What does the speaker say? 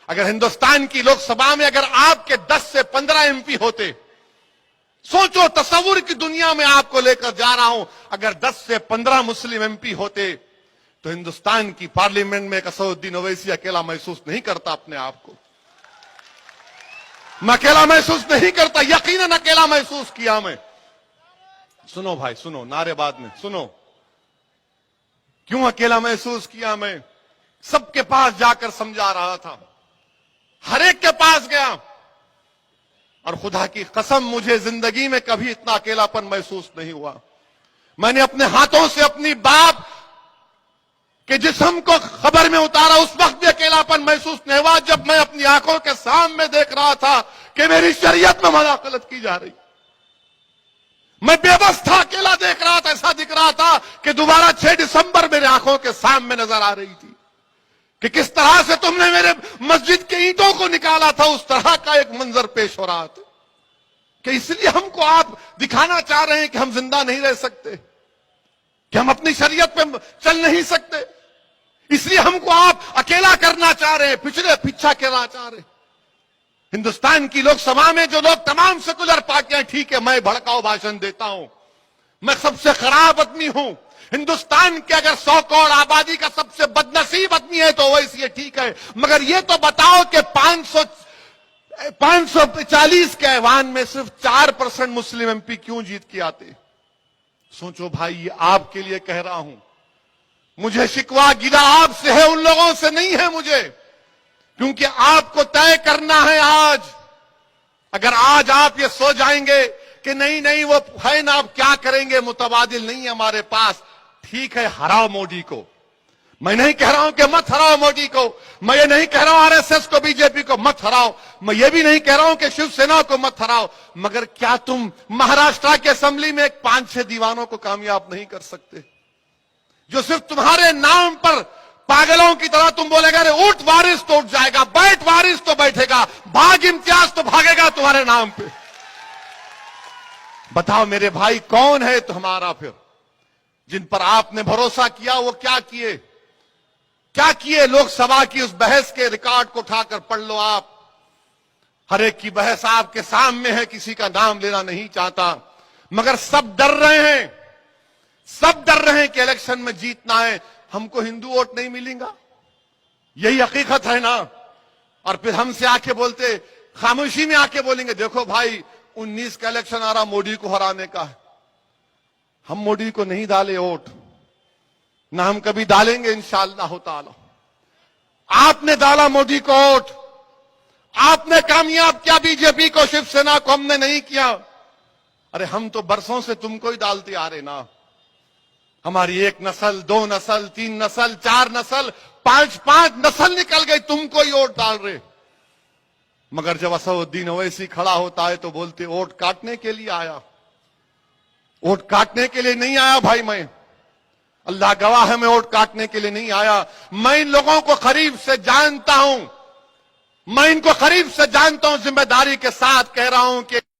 अगर हिंदुस्तान की लोकसभा में अगर आपके 10 से 15 एमपी होते, सोचो, तस्वुर की दुनिया में आपको लेकर जा रहा हूं, अगर 10 से 15 मुस्लिम एमपी होते तो हिंदुस्तान की पार्लियामेंट में असदुद्दीन ओवैसी अकेला महसूस नहीं करता अपने आप को। मैं अकेला महसूस नहीं करता, यकीनन अकेला महसूस किया मैं। सुनो भाई, सुनो, नारेबाद में सुनो, क्यों अकेला महसूस किया मैं? सबके पास जाकर समझा रहा था, हर एक के पास गया, और खुदा की कसम मुझे जिंदगी में कभी इतना अकेलापन महसूस नहीं हुआ। मैंने अपने हाथों से अपनी बाप के जिस्म को खबर में उतारा, उस वक्त भी अकेलापन महसूस नहीं हुआ जब मैं अपनी आंखों के सामने देख रहा था कि मेरी शरीयत में मुदाखलत की जा रही। मैं बेबस था, अकेला देख रहा था, ऐसा दिख रहा था कि दोबारा 6 दिसंबर मेरे आंखों के सामने नजर आ रही थी कि किस तरह से तुमने मेरे मस्जिद के ईंटों को निकाला था, उस तरह का एक मंजर पेश हो रहा था कि इसलिए हमको आप दिखाना चाह रहे हैं कि हम जिंदा नहीं रह सकते, कि हम अपनी शरीयत पे चल नहीं सकते, इसलिए हमको आप अकेला करना चाह रहे हैं, पीछा करना चाह रहे हैं। हिंदुस्तान की लोकसभा में जो लोग तमाम सेकुलर पार्टियां, ठीक है, मैं भड़काऊ भाषण देता हूं, मैं सबसे खराब आदमी हूं, हिंदुस्तान के अगर 100 करोड़ आबादी का सबसे बदनसीब आदमी है तो वैसे ये ठीक है, मगर ये तो बताओ कि 540 के ऐवान में सिर्फ 4% मुस्लिम एमपी क्यों जीत के आते? सोचो भाई, ये आपके लिए कह रहा हूं, मुझे शिकवा गिला आपसे है, उन लोगों से नहीं है मुझे, क्योंकि आपको तय करना है आज। अगर आज आप ये सो जाएंगे कि नहीं नहीं वो है ना, आप क्या करेंगे, मुतबादिल नहीं है हमारे पास, ठीक है, हराओ मोदी को। मैं नहीं कह रहा हूं कि मत हराओ मोदी को, मैं ये नहीं कह रहा हूं आरएसएस को, बीजेपी को मत हराओ, मैं ये भी नहीं कह रहा हूं कि शिवसेना को मत हराओ, मगर क्या तुम महाराष्ट्र के असेंबली में 5-6 दीवानों को कामयाब नहीं कर सकते, जो सिर्फ तुम्हारे नाम पर पागलों की तरह तुम बोलेगा, अरे उठ वारिस तो उठ जाएगा, बैठ वारिस तो बैठेगा, भाग इम्तियाज तो भागेगा तुम्हारे नाम पे। बताओ मेरे भाई, कौन है तुम्हारा फिर जिन पर आपने भरोसा किया? वो क्या किए, क्या किए? लोकसभा की उस बहस के रिकॉर्ड को उठाकर पढ़ लो आप, हर एक की बहस आपके सामने है, किसी का नाम लेना नहीं चाहता, मगर सब डर रहे हैं, सब डर रहे हैं कि इलेक्शन में जीतना है, हमको हिंदू वोट नहीं मिलेगा, यही हकीकत है ना। और फिर हमसे आके बोलते, खामोशी में आके बोलेंगे, देखो भाई 19 का इलेक्शन आ रहा, मोदी को हराने का है, हम मोदी को नहीं डाले वोट, ना हम कभी डालेंगे इंशाअल्लाह ताला। आपने डाला मोदी को वोट, आपने कामयाब किया बीजेपी को, शिवसेना को हमने नहीं किया। अरे हम तो बरसों से तुमको ही डालते आ रहे ना, हमारी 1 नस्ल, 2 नस्ल, 3 नस्ल, 4 नस्ल, 5 नस्ल निकल गई, तुमको ही वोट डाल रहे। मगर जब असदुद्दीन ओवैसी खड़ा होता है तो बोलते वोट काटने के लिए आया, वोट काटने के लिए नहीं आया भाई, मैं अल्लाह गवाह है, मैं वोट काटने के लिए नहीं आया। मैं इन लोगों को करीब से जानता हूं, मैं इनको करीब से जानता हूं, जिम्मेदारी के साथ कह रहा हूं कि